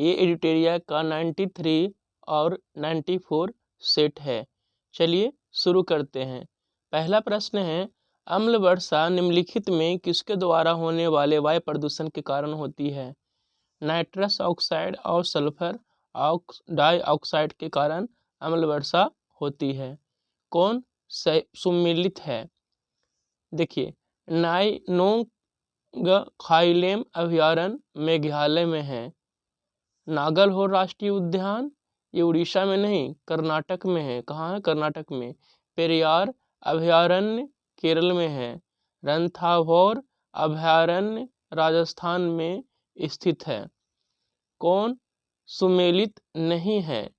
ये एडिटेरिया का 93 और 94 सेट है। चलिए शुरू करते हैं। पहला प्रश्न है, अम्ल वर्षा निम्नलिखित में किसके द्वारा होने वाले वायु प्रदूषण के कारण होती है? नाइट्रस ऑक्साइड और सल्फर डाइऑक्साइड के कारण अम्ल वर्षा होती है। कौन सुमेलित है? देखिए, नाइनोंगखाइलेम अभयारण्य मेघालय में है। नागलहोर राष्ट्रीय उद्यान ये उड़ीसा में नहीं कर्नाटक में है। कहाँ है? कर्नाटक में। पेरियार अभयारण्य केरल में है। रणथाभौर अभयारण्य राजस्थान में स्थित है। कौन सुमेलित नहीं है?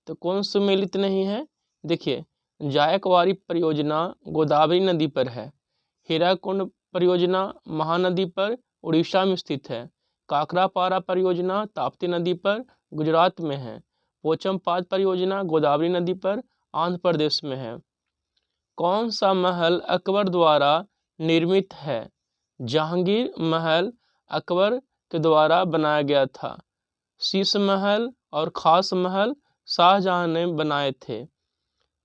तो कौन सुमेलित नहीं है? देखिए, जायकवाड़ी परियोजना गोदावरी नदी पर है। हीराकुंड परियोजना महानदी पर उड़ीसा में स्थित है। काकरापारा परियोजना ताप्ती नदी पर गुजरात में है। पोचमपाद परियोजना गोदावरी नदी पर आंध्र प्रदेश में है। कौन सा महल अकबर द्वारा निर्मित है? जहांगीर महल अकबर के द्वारा बनाया गया था। शीश महल और खास महल शाहजहां ने बनाए थे।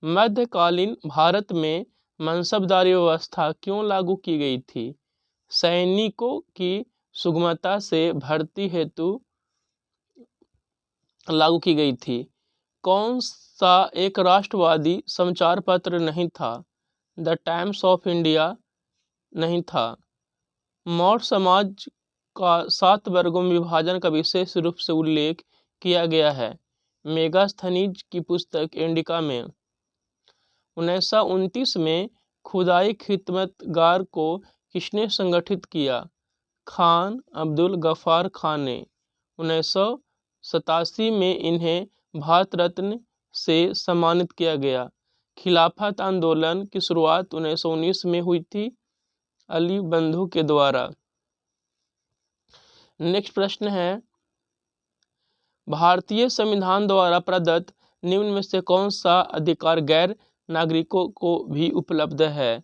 मध्यकालीन भारत में मनसबदारी व्यवस्था क्यों लागू की गई थी? सैनिकों की सुगमता से भर्ती हेतु लागू की गई थी। कौन सा एक राष्ट्रवादी समाचार पत्र नहीं था? द टाइम्स ऑफ इंडिया नहीं था। मौर्य समाज का 7 वर्गों में विभाजन का विशेष रूप से उल्लेख किया गया है। मेगास्थनीज की पुस्तक इंडिका में। 1929 में खुदाई खिदमतगार को किसने संगठित किया? खान अब्दुल गफ्फार खान ने। 1987 में इन्हें भारत रत्न से सम्मानित किया गया। खिलाफत आंदोलन की शुरुआत 1919 में हुई थी अली बंधु के द्वारा। नेक्स्ट प्रश्न है, भारतीय संविधान द्वारा प्रदत्त निम्न में से कौन सा अधिकार गैर नागरिकों को भी उपलब्ध है?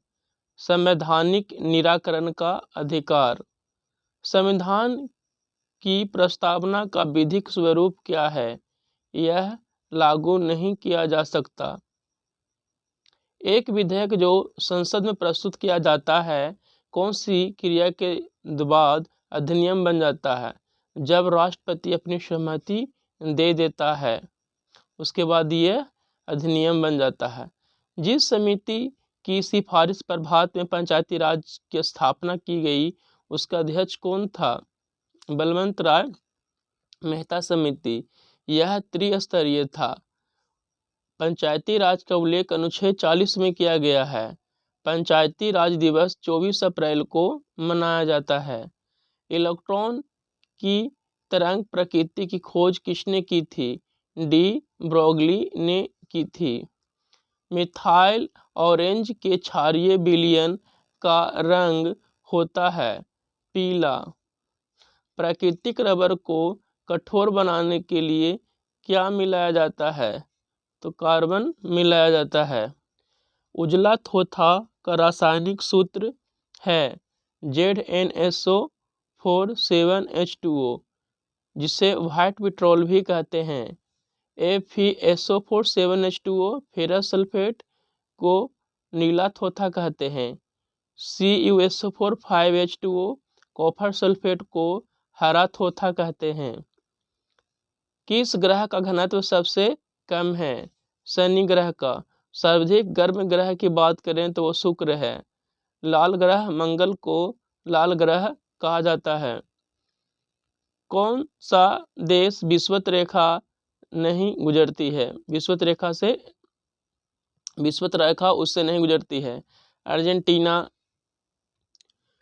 संवैधानिक निराकरण का अधिकार। संविधान की प्रस्तावना का विधिक स्वरूप क्या है? यह लागू नहीं किया जा सकता। एक विधेयक जो संसद में प्रस्तुत किया जाता है कौन सी क्रिया के बाद अधिनियम बन जाता है? जब राष्ट्रपति अपनी सहमति दे देता है उसके बाद यह अधिनियम बन जाता है। जिस समिति की सिफारिश पर भारत में पंचायती राज की स्थापना की गई उसका अध्यक्ष कौन था? बलवंत राय मेहता समिति। यह त्रिस्तरीय था। पंचायती राज का उल्लेख अनुच्छेद 40 में किया गया है। पंचायती राज दिवस 24 अप्रैल को मनाया जाता है। इलेक्ट्रॉन की तरंग प्रकृति की खोज किसने की थी? डी ब्रोगली ने की थी। मिथाइल ऑरेंज के क्षारीय विलयन का रंग होता है पीला। प्राकृतिक रबर को कठोर बनाने के लिए क्या मिलाया जाता है? तो कार्बन मिलाया जाता है। उजला थोथा का रासायनिक सूत्र है ZnSO4 7H2O जिसे व्हाइट पेट्रोल भी कहते हैं। FeSO4 7H2O फेरस सल्फेट को नीला थोथा कहते हैं। CuSO4 5H2O कॉपर सल्फेट को हरा थोथा कहते हैं। किस ग्रह का घनत्व सबसे कम है? शनि ग्रह का। सर्वाधिक गर्म ग्रह की बात करें तो वो शुक्र है। लाल ग्रह मंगल को लाल ग्रह कहा जाता है। कौन सा देश विषुवत रेखा नहीं गुजरती है? विषुवत रेखा उससे नहीं गुजरती है। अर्जेंटीना।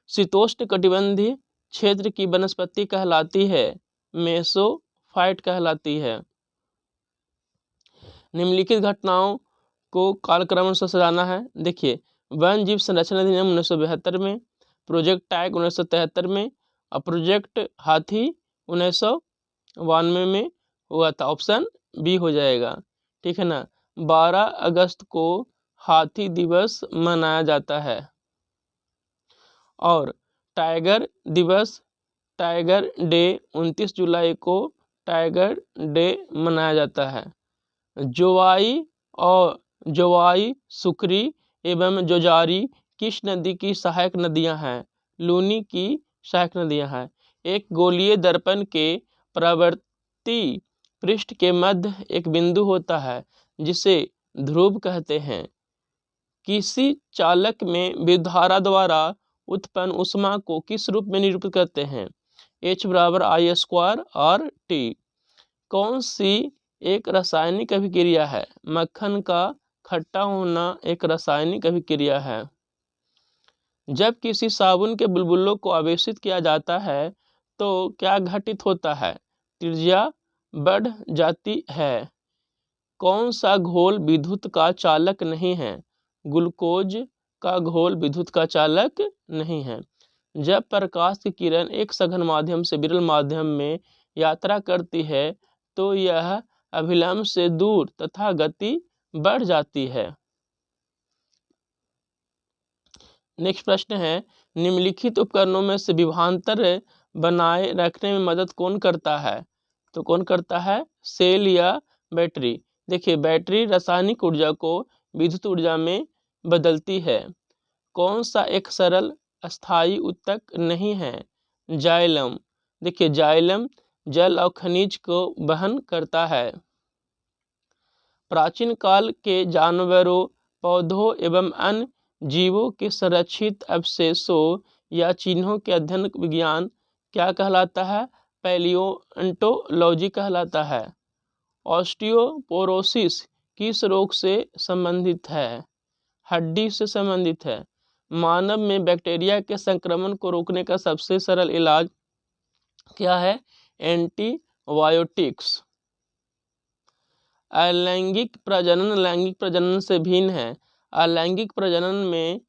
शीतोष्ण कटिबंधीय क्षेत्र की वनस्पति कहलाती है मेसोफाइट कहलाती है। निम्नलिखित घटनाओं को कालक्रम से सजाना है। देखिए, वन जीव संरक्षण अधिनियम 1972 में, प्रोजेक्ट टैग 1973 में और प्रोजेक्ट हाथी 1992 में हुआ था। ऑप्शन बी हो जाएगा। ठीक है ना। 12 अगस्त को हाथी दिवस मनाया जाता है और टाइगर दिवस टाइगर डे 29 जुलाई को टाइगर डे मनाया जाता है। जोवाई और जोवाई, सुकरी एवं जोजारी किस नदी की सहायक नदियां हैं? लूनी की सहायक नदियां हैं। एक गोलीय दर्पण के प्रवर्ती पृष्ठ के मध्य एक बिंदु होता है जिसे ध्रुव कहते हैं। किसी चालक में विद्युतधारा द्वारा उत्पन्न ऊष्मा को किस रूप में निरूपित करते हैं? H बराबर I² और T। कौन सी एक रासायनिक अभिक्रिया है? मक्खन का खट्टा होना एक रासायनिक अभिक्रिया है। जब किसी साबुन के बुलबुलों को आवेशित किया जाता है तो क्या घटित होता है? त्रिज्या बढ़ जाती है। कौन सा घोल विद्युत का चालक नहीं है? ग्लूकोज का घोल विद्युत का चालक नहीं है। जब प्रकाश की किरण एक सघन माध्यम से विरल माध्यम में यात्रा करती है तो यह अभिलंब से दूर तथा गति बढ़ जाती है। नेक्स्ट प्रश्न है, निम्नलिखित उपकरणों में से विभवांतर बनाए रखने में मदद कौन करता है? तो कौन करता है? सेल या बैटरी। देखिए, बैटरी रासायनिक ऊर्जा को विद्युत ऊर्जा में बदलती है। कौन सा एक सरल अस्थायी ऊतक नहीं है? जाइलम। देखिए, जाइलम जल और खनिज को वहन करता है। प्राचीन काल के जानवरों, पौधों एवं अन्य जीवों के संरक्षित अवशेषों या चिन्हों के अध्ययन विज्ञान क्या कहलाता है? पैलियोंटोलॉजी कहलाता है। ऑस्टियोपोरोसिस किस रोग से संबंधित है? हड्डी से संबंधित है। मानव में बैक्टीरिया के संक्रमण को रोकने का सबसे सरल इलाज क्या है? एंटीबायोटिक्स। अलैंगिक प्रजनन लैंगिक प्रजनन से भिन्न है। अलैंगिक प्रजनन में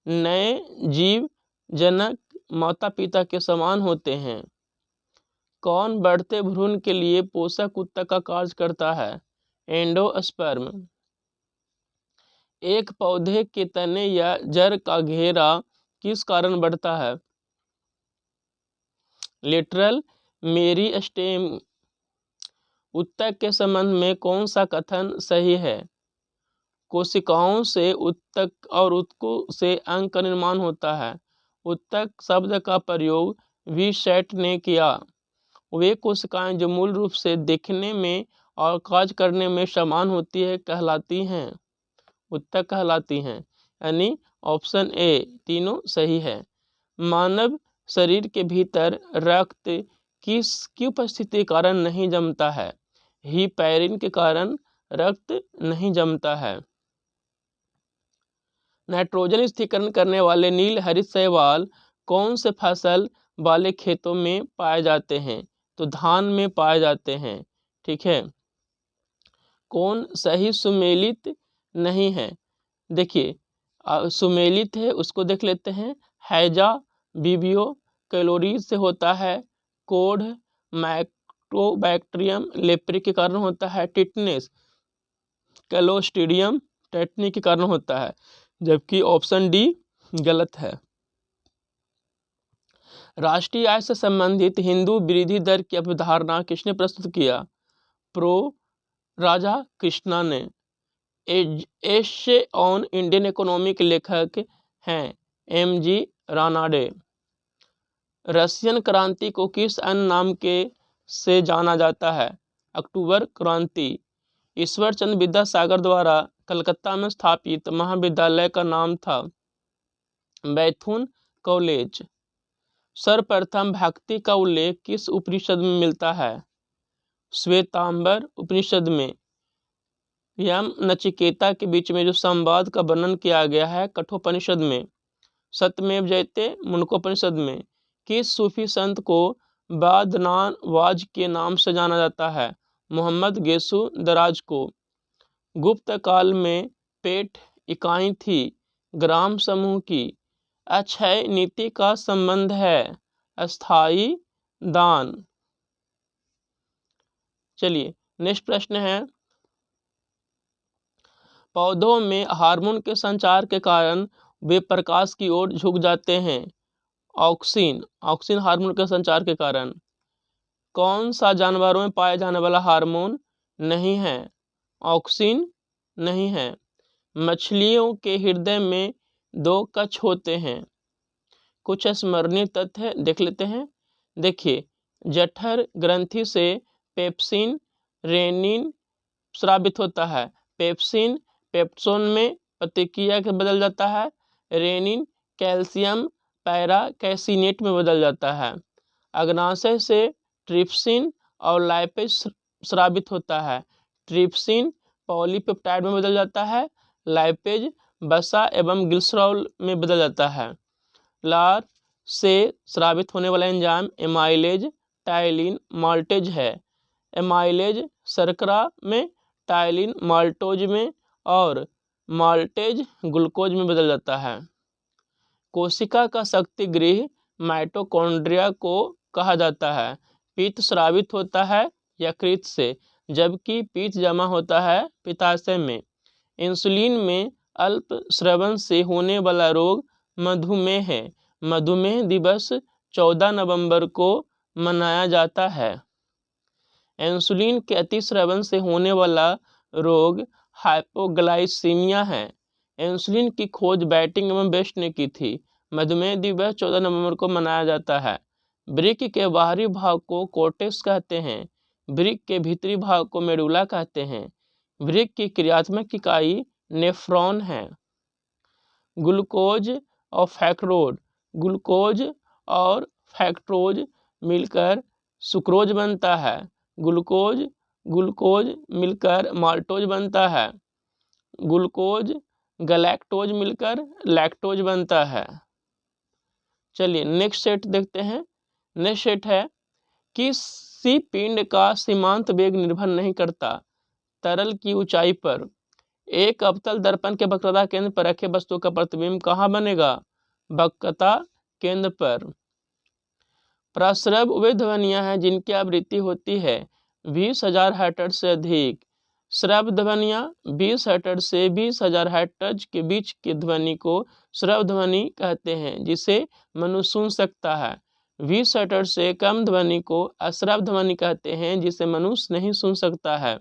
नए जीव जनक माता पिता के समान होते हैं। कौन बढ़ते भ्रूण के लिए पोषक ऊतक का कार्य करता है? एंडोस्पर्म। एक पौधे के तने या जड़ का घेरा किस कारण बढ़ता है? Lateral meristem. ऊतक के संबंध में कौन सा कथन सही है? कोशिकाओं से ऊतक और ऊतकों से अंग का निर्माण होता है। ऊतक शब्द का प्रयोग वी सेट ने किया। वे कोशिकाएं जो मूल रूप से दिखने में और कार्य करने में समान होती है कहलाती हैं, ऊतक कहलाती हैं। यानी ऑप्शन ए तीनों सही है। मानव शरीर के भीतर रक्त किसकी उपस्थिति के कारण नहीं जमता है? हिपैरिन के कारण रक्त नहीं जमता है। नाइट्रोजन स्थिरीकरण करने वाले नील हरित शैवाल कौन से फसल वाले खेतों में पाए जाते हैं? तो धान में पाए जाते हैं। ठीक है। कौन सही सुमेलित नहीं है? देखिए, सुमेलित है उसको देख लेते हैं। हैजा विबियो कैलोरी से होता है। कोढ़ माइक्रोबैक्टीरियम लेप्री के कारण होता है। टिटनेस क्लोस्ट्रीडियम टेटनी के कारण होता है। जबकि ऑप्शन डी गलत है। राष्ट्रीय आय से संबंधित हिंदू वृद्धि दर की अवधारणा किसने प्रस्तुत किया? प्रो राजा कृष्णा ने। एशे ऑन इंडियन इकोनॉमी के लेखक हैं MG रानाडे। रशियन क्रांति को किस अन्य नाम के से जाना जाता है? अक्टूबर क्रांति। ईश्वरचंद्र विद्यासागर द्वारा कलकत्ता में स्थापित महाविद्यालय का नाम था बैथुन कॉलेज। सर्वप्रथम भक्ति का उल्लेख किस उपनिषद में मिलता है? श्वेतांबर उपनिषद में। यम नचिकेता के बीच में जो संवाद का वर्णन किया गया है कठोपनिषद में। सत्यमेव जयते मुंडकोपनिषद में। किस सूफी संत को बादनान वाज के नाम से जाना जाता है? मोहम्मद गेसु दराज को। गुप्त काल में पेट इकाई थी ग्राम समूह की। अक्षय नीति का संबंध है अस्थाई दान। चलिए, नेक्स्ट प्रश्न है, पौधों में हार्मोन के संचार के कारण वे प्रकाश की ओर झुक जाते हैं। ऑक्सिन हार्मोन के संचार के कारण। कौन सा जानवरों में पाया जाने वाला हार्मोन नहीं है? ऑक्सिन नहीं है। मछलियों के हृदय में 2 कक्ष होते हैं। कुछ स्मरणीय तथ्य देख लेते हैं। देखिए, जठर ग्रंथि से पेप्सिन रेनिन स्रावित होता है। पेप्सिन पेप्सोन में प्रतिक्रिया के बदल जाता है। रेनिन कैल्शियम पैराकैसिनेट में बदल जाता है। अग्नाशय से ट्रिप्सिन और लाइपेज स्रावित होता है। ट्रिप्सिन पॉलीपेप्टाइड में बदल जाता है। लाइपेज वसा एवं ग्लिसरॉल में बदल जाता है। लार से स्रावित होने वाला एंजाइम एमाइलेज टाइलिन माल्टेज है। एमाइलेज शर्करा में, टाइलिन माल्टोज में और माल्टेज ग्लूकोज में बदल जाता है। कोशिका का शक्ति गृह माइटोकॉन्ड्रिया को कहा जाता है। पित्त स्रावित होता है यकृत से, जबकि पित्त जमा होता है पित्ताशय में। इंसुलिन में अल्प स्रवण से होने वाला रोग मधुमेह है। मधुमेह दिवस 14 नवंबर को मनाया जाता है। इंसुलिन के अतिस्रवण से होने वाला रोग हाइपोग्लाइसीमिया है। इंसुलिन की खोज बैटिंग एवं बेस्ट ने की थी। मधुमेह दिवस 14 नवंबर को मनाया जाता है। वृक्क के बाहरी भाग को कोर्टेक्स कहते हैं। वृक्क के भीतरी भाग को मेडुला कहते हैं। वृक्क की क्रियात्मक इकाई नेफ्रॉन है। ग्लूकोज और फैक्टोज ग्लूकोज और फैक्टोज मिलकर सुक्रोज बनता है। ग्लूकोज मिलकर माल्टोज बनता है। ग्लूकोज गलैक्टोज मिलकर लैक्टोज बनता है। चलिए नेक्स्ट सेट देखते हैं। नेक्स्ट सेट है, किसी पिंड का सीमांत वेग निर्भर नहीं करता तरल की ऊंचाई पर। एक अवतल दर्पण के वक्रता केंद्र पर रखे वस्तु का प्रतिबिंब कहाँ बनेगा? वक्रता केंद्र पर। प्रस्रव वे ध्वनियां हैं जिनकी आवृत्ति होती है 20,000 हर्ट्ज से अधिक। श्रव्य ध्वनियां 20 हर्ट्ज से 20,000 हर्ट्ज के बीच की ध्वनि को श्रव्य ध्वनि कहते हैं, जिसे मनुष्य सुन सकता है। 20 हर्ट्ज से कम ध्वनि को अश्रव्य ध्वनि कहते हैं, जिसे मनुष्य नहीं सुन सकता है।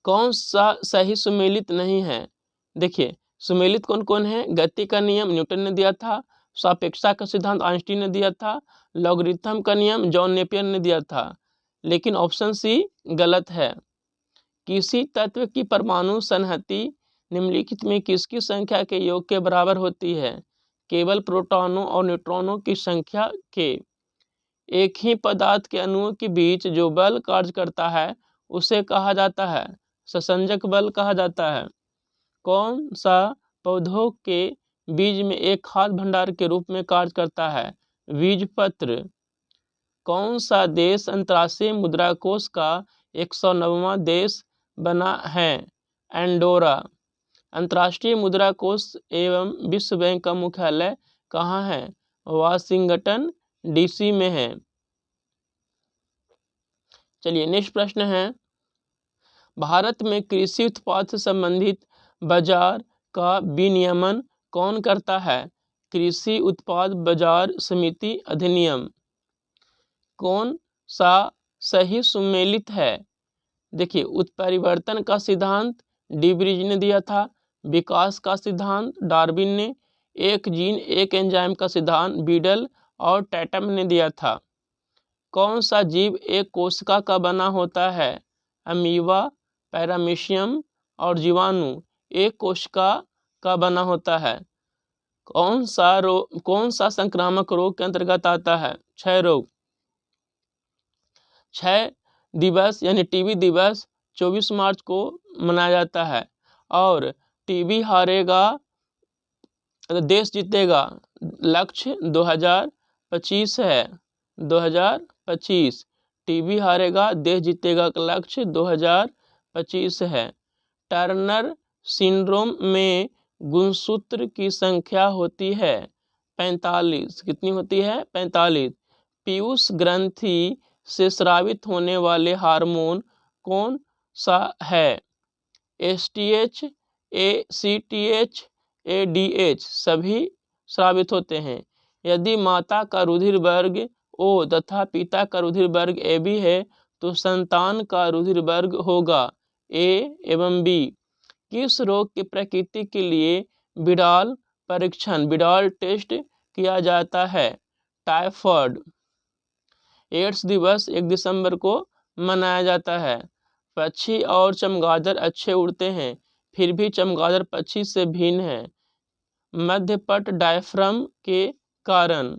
कौन सा सही सुमेलित नहीं है? देखिए, सुमेलित कौन कौन है? गति का नियम न्यूटन ने दिया था। सापेक्षता का सिद्धांत आइंस्टीन ने दिया था। लॉगरिथम का नियम जॉन नेपियर ने दिया था। लेकिन ऑप्शन सी गलत है। किसी तत्व की परमाणु संहति निम्नलिखित में किसकी संख्या के योग के बराबर होती है? केवल प्रोटॉनों और न्यूट्रॉनों की संख्या के। एक ही पदार्थ के अणुओं के बीच जो बल कार्य करता है उसे कहा जाता है संसंजक बल कहा जाता है। कौन सा पौधों के बीज में एक खाद्य भंडार के रूप में कार्य करता है? बीजपत्र। कौन सा देश अंतर्राष्ट्रीय मुद्रा कोष का 109वां देश बना है? एंडोरा। अंतर्राष्ट्रीय मुद्रा कोष एवं विश्व बैंक का मुख्यालय कहाँ है? वाशिंगटन डीसी में है। चलिए नेक्स्ट प्रश्न है, भारत में कृषि उत्पाद से संबंधित बाजार का विनियमन कौन करता है? कृषि उत्पाद बाजार समिति अधिनियम। कौन सा सही सुमेलित है? देखिए, उत्परिवर्तन का सिद्धांत डिब्रीज ने दिया था। विकास का सिद्धांत डार्विन ने। एक जीन एक एंजाइम का सिद्धांत बीडल और टैटम ने दिया था। कौन सा जीव एक कोशिका का बना होता है? अमीबा, पैरामीशियम और जीवाणु एक कोशिका का बना होता है। कौन सा संक्रामक रोग के अंतर्गत आता है? क्षय रोग। क्षय दिवस यानी टीबी दिवस 24 मार्च को मनाया जाता है। और टीबी हारेगा देश जीतेगा लक्ष्य 2025 है। 2025 टीबी हारेगा देश जीतेगा का लक्ष्य 2025 है। टर्नर सिंड्रोम में गुणसूत्र की संख्या होती है 45। कितनी होती है? 45। पीयूष ग्रंथि से स्रावित होने वाले हार्मोन कौन सा है? एसटीएच, एसीटीएच, एडीएच सभी स्रावित होते हैं। यदि माता का रुधिर वर्ग ओ तथा पिता का रुधिर वर्ग AB है तो संतान का रुधिर वर्ग होगा A एवं B। किस रोग की प्रकृति के लिए विडाल परीक्षण विडाल टेस्ट किया जाता है? टाइफाइड। एड्स दिवस 1 दिसंबर को मनाया जाता है। पक्षी और चमगादड़ अच्छे उड़ते हैं, फिर भी चमगादड़ पक्षी से भिन्न है। मध्यपट डायफ्राम के कारण।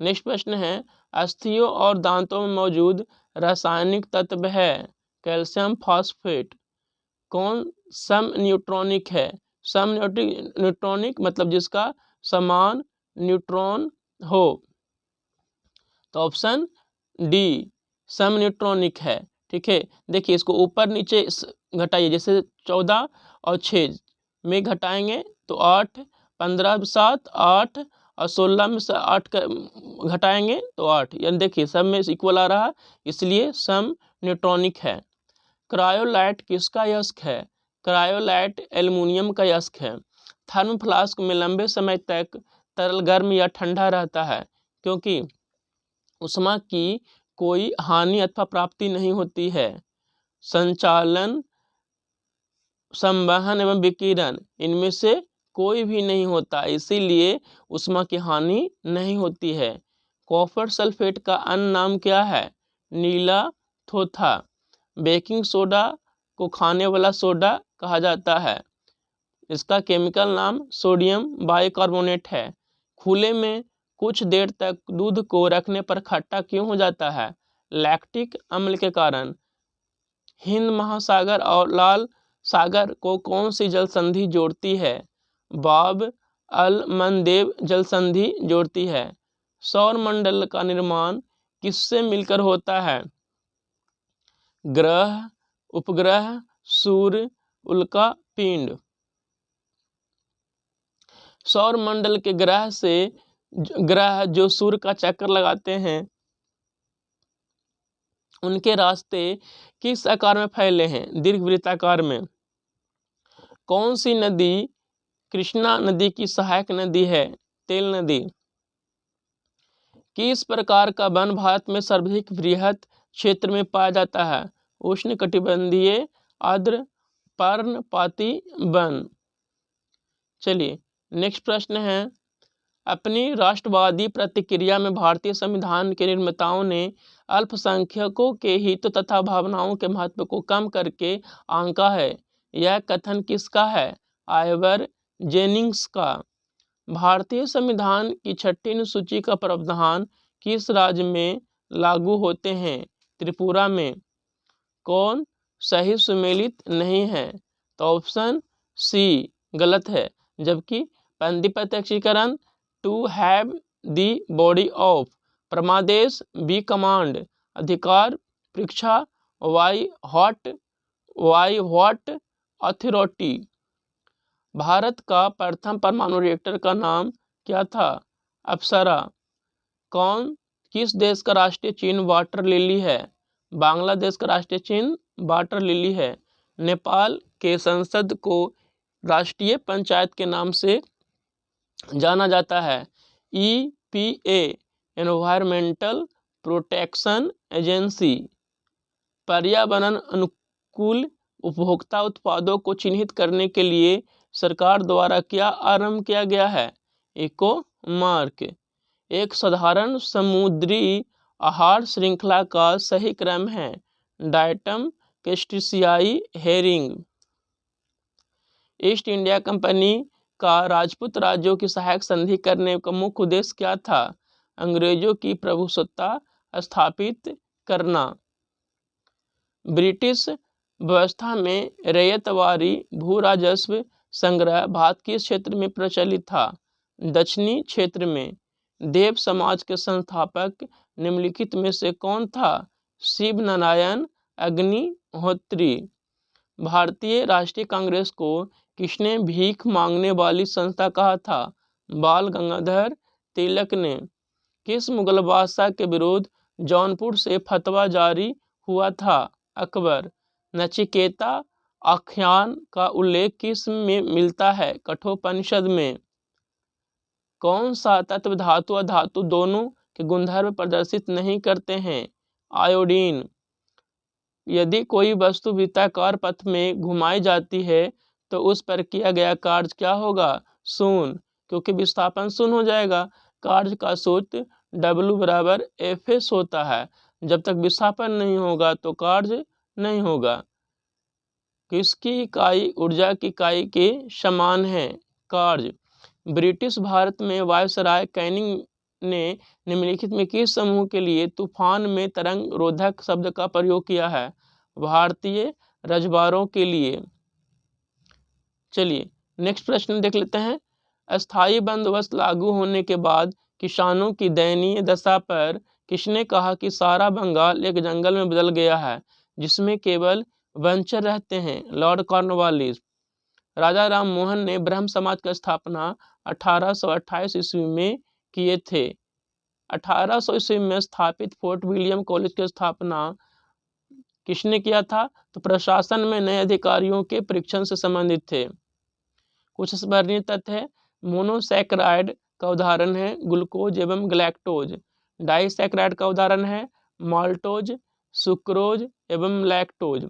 नेक्स्ट प्रश्न है, अस्थियों और दांतों में मौजूद रासायनिक तत्व है कैल्शियम फॉस्फेट। कौन सम न्यूट्रॉनिक है? सम न्यूट्रॉनिक मतलब जिसका समान न्यूट्रॉन हो, तो ऑप्शन डी सम न्यूट्रॉनिक है। ठीक है, देखिए इसको ऊपर नीचे घटाइए, जैसे 14 और 6 में घटाएंगे तो 8, 15 में 7 8 और 16 में से 8 घटाएंगे तो 8, यानी देखिए सब में इक्वल आ रहा, इसलिए सम न्यूट्रॉनिक है। क्रायोलाइट किसका यस्क है? क्रायोलाइट एल्युमिनियम का यस्क है। थर्मोफ्लास्क में लंबे समय तक तरल गर्म या ठंडा रहता है क्योंकि उष्मा की कोई हानि अथवा प्राप्ति नहीं होती है। संचालन, संवहन एवं विकिरण इनमें से कोई भी नहीं होता, इसीलिए उष्मा की हानि नहीं होती है। कॉपर सल्फेट का अन्य नाम क्या है? नीला थोथा। बेकिंग सोडा को खाने वाला सोडा कहा जाता है, इसका केमिकल नाम सोडियम बाइकार्बोनेट है। खुले में कुछ देर तक दूध को रखने पर खट्टा क्यों हो जाता है? लैक्टिक अम्ल के कारण। हिंद महासागर और लाल सागर को कौन सी जल संधि जोड़ती है? बाब अल मंदेब जल संधि जोड़ती है। सौर मंडल का निर्माण किससे मिलकर होता है? ग्रह, उपग्रह, सूर्य, उल्का पिंड। सौर मंडल के ग्रह जो सूर्य का चक्कर लगाते हैं उनके रास्ते किस आकार में फैले हैं? दीर्घवृत्ताकार में। कौन सी नदी कृष्णा नदी की सहायक नदी है? तेल नदी। किस प्रकार का वन भारत में सर्वाधिक बृहत क्षेत्र में पाया जाता है? उष्णकटिबंधीय आर्द्र पर्णपाती वन। चलिए नेक्स्ट प्रश्न है, अपनी राष्ट्रवादी प्रतिक्रिया में भारतीय संविधान के निर्माताओं ने अल्पसंख्यकों के हित तथा भावनाओं के महत्व को कम करके आंका है। यह कथन किसका है? आइवर जेनिंग्स का। भारतीय संविधान की 6ठी अनुसूची का प्रावधान किस राज्य में लागू होते हैं? त्रिपुरा में। कौन सही सुमेलित नहीं है? तो ऑप्शन सी गलत है, जबकि पंथी प्रत्यक्षीकरण to have the body of, परमादेश बी कमांड, अधिकार परीक्षा वाई व्हाट अथॉरिटी। भारत का प्रथम परमाणु रिएक्टर का नाम क्या था? अप्सरा। कौन किस देश का राष्ट्रीय चिन्ह वाटर लिली है? बांग्लादेश का राष्ट्रीय चिन्ह वाटर लिली है। नेपाल के संसद को राष्ट्रीय पंचायत के नाम से जाना जाता है। EPA environmental protection agency. पर्यावरण अनुकूल उपभोक्ता उत्पादों को चिन्हित करने के लिए सरकार द्वारा क्या आरंभ किया गया है? Eco mark. एक साधारण समुद्री आहार श्रृंखला का सही क्रम है डायटम कैस्टिसियाई हेरिंग। ईस्ट इंडिया कंपनी का राजपूत राज्यों की सहायक संधि करने का मुख्य उद्देश्य क्या था? अंग्रेजों की प्रभुसत्ता स्थापित करना। ब्रिटिश व्यवस्था में रैयतवारी भू राजस्व संग्रह भारत किस क्षेत्र में प्रचलित था? दक्षिणी क्षेत्र में। देव समाज के संस्थापक निम्नलिखित में से कौन था? शिव नारायण अग्निहोत्री। भारतीय राष्ट्रीय कांग्रेस को किसने भीख मांगने वाली संस्था कहा था? बाल गंगाधर तिलक ने। किस मुगल बादशाह के विरुद्ध जौनपुर से फतवा जारी हुआ था? अकबर। नचिकेता आख्यान का उल्लेख किस में मिलता है? कठोपनिषद में। कौन सा तत्व धातु और धातु दोनों के गुणधर्म प्रदर्शित नहीं करते हैं। आयोडीन, यदि कोई वस्तु वृत्ताकार पथ में घुमाई जाती है तो उस पर किया गया कार्य क्या होगा? शून्य, क्योंकि विस्थापन शून्य हो जाएगा। कार्य का सूत्र W बराबर Fs होता है। जब तक विस्थापन नहीं होगा तो कार्य नहीं होगा। किसकी इकाई ऊर्जा की इकाई के समान है? कार्य। ब्रिटिश भारत में वायसराय कैनिंग ने निम्नलिखित में किस समूह के लिए तूफान में तरंग रोधक शब्द का प्रयोग किया है? भारतीय रजबारों के लिए। चलिए नेक्स्ट प्रश्न देख लेते हैं। अस्थायी बंदोबस्त लागू होने के बाद किसानों की दयनीय दशा पर किसने कहा कि सारा बंगाल एक जंगल में बदल गया है जिसमें केवल वंचर रहते हैं? Lord Cornwallis. राजा राम मोहन ने ब्रह्म समाज की स्थापना 1828 ईस्वी में किए थे। 1800 ईस्वी में स्थापित फोर्ट विलियम कॉलेज की स्थापना किसने किया था? तो प्रशासन में नए अधिकारियों के परीक्षण से संबंधित थे। कुछ स्मरणीय तथ्य है। मोनोसैकराइड का उदाहरण है ग्लूकोज एवं ग्लैक्टोज। डाइसैकराइड का उदाहरण है माल्टोज, सुक्रोज एवं लैक्टोज।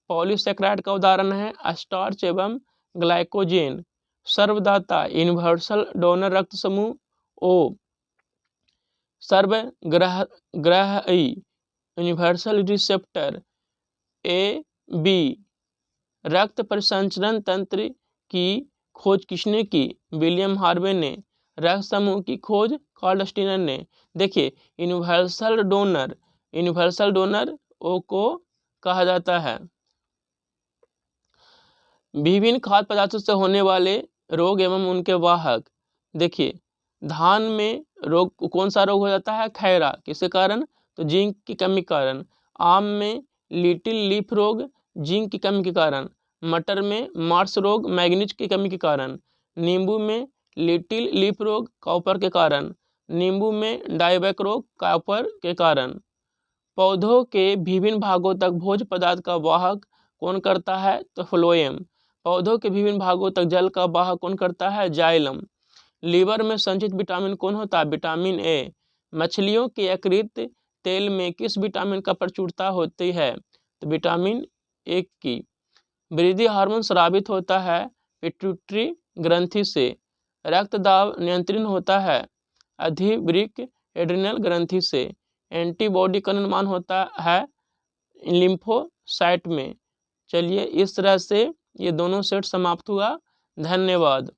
पॉलीसैकराइड का उदाहरण है स्टार्च एवं ग्लाइकोजेन। सर्वदाता यूनिवर्सल डोनर रक्त समूह O। सर्वग्राही यूनिवर्सल रिसेप्टर AB। रक्त परिसंचरण तंत्र की खोज किसने की? विलियम हार्वे ने। रक्त समूह की खोज कार्ल स्टीनर ने। देखिए यूनिवर्सल डोनर O को कहा जाता है। विभिन्न खाद्य पदार्थों से होने वाले रोग एवं उनके वाहक। देखिए धान में रोग कौन सा रोग हो जाता है? खैरा। किसके कारण? तो जिंक की कमी के कारण। आम में लिटिल लीफ रोग जिंक की कमी के कारण। मटर में मार्स रोग मैग्नीज की कमी के कारण। नींबू में लिटिल लीफ रोग कॉपर के कारण। नींबू में डायबैक रोग कॉपर के कारण। पौधों के विभिन्न भागों तक भोज्य पदार्थ का वाहक कौन करता है? तो फ्लोएम। पौधों के विभिन्न भागों तक जल का वाहक कौन करता है? जाइलम। लीवर में संचित विटामिन कौन होता है? Vitamin A. मछलियों के यकृत तेल में किस विटामिन का प्रचुरता होती है? तो विटामिन ए की। वृद्धि हार्मोन स्रावित होता है पिट्यूटरी ग्रंथि से। रक्त दाब नियंत्रण होता है अधिवृक्क एड्रिनल ग्रंथि से। एंटीबॉडी का निर्माण होता है लिम्फोसाइट में। चलिए इस तरह से ये दोनों सेट समाप्त हुआ। धन्यवाद।